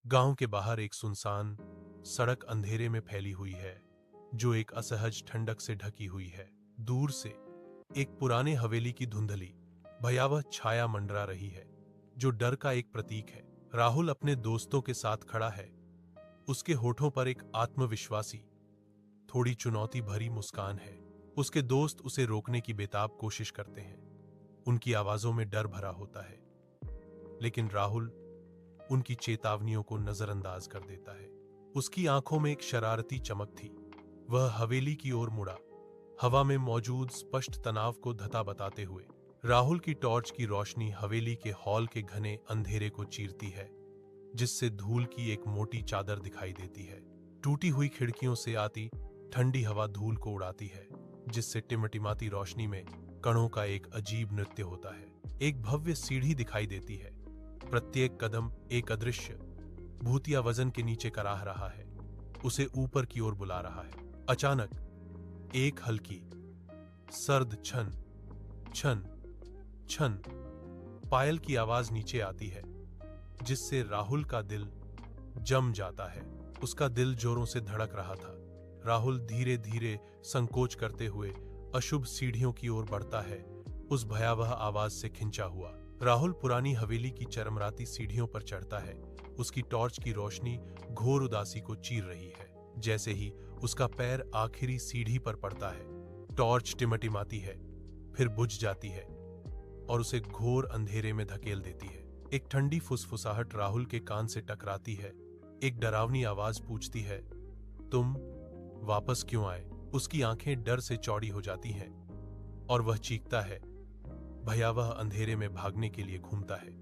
गांव के बाहर एक सुनसान सड़क अंधेरे में फैली हुई है, जो एक असहज ठंडक से ढकी हुई है। दूर से एक पुराने हवेली की धुंधली भयावह छाया मंडरा रही है, जो डर का एक प्रतीक है। राहुल अपने दोस्तों के साथ खड़ा है। उसके होठों पर एक आत्मविश्वासी, थोड़ी चुनौती भरी मुस्कान है। उसके दोस्त उसे रोकने की बेताब कोशिश करते हैं। उनकी आवाजों में डर भरा होता है, लेकिन राहुल उनकी चेतावनियों को नजरअंदाज कर देता है। उसकी आंखों में एक शरारती चमक थी। वह हवेली की ओर मुड़ा, हवा में मौजूद स्पष्ट तनाव को धता बताते हुए। राहुल की टॉर्च की रोशनी हवेली के हॉल के घने अंधेरे को चीरती है, जिससे धूल की एक मोटी चादर दिखाई देती है। टूटी हुई खिड़कियों से आती ठंडी हवा धूल को उड़ाती है, जिससे टिमटिमाती रोशनी में कणों का एक अजीब नृत्य होता है। एक भव्य सीढ़ी दिखाई देती है। प्रत्येक कदम एक अदृश्य भूतिया वजन के नीचे कराह रहा है, उसे ऊपर की ओर बुला रहा है। अचानक एक हल्की सर्द छन छन छन पायल की आवाज नीचे आती है, जिससे राहुल का दिल जम जाता है। उसका दिल जोरों से धड़क रहा था। राहुल धीरे धीरे संकोच करते हुए अशुभ सीढ़ियों की ओर बढ़ता है, उस भयावह आवाज से खिंचा हुआ। राहुल पुरानी हवेली की चरमराती सीढ़ियों पर चढ़ता है। उसकी टॉर्च की रोशनी घोर उदासी को चीर रही है। जैसे ही उसका पैर आखिरी सीढ़ी पर पड़ता है, टॉर्च टिमटिमाती है, फिर बुझ जाती है और उसे घोर अंधेरे में धकेल देती है। एक ठंडी फुसफुसाहट राहुल के कान से टकराती है। एक डरावनी आवाज पूछती है, तुम वापस क्यों आए? उसकी आंखें डर से चौड़ी हो जाती हैं और वह चीखता है, भयावह अंधेरे में भागने के लिए घूमता है।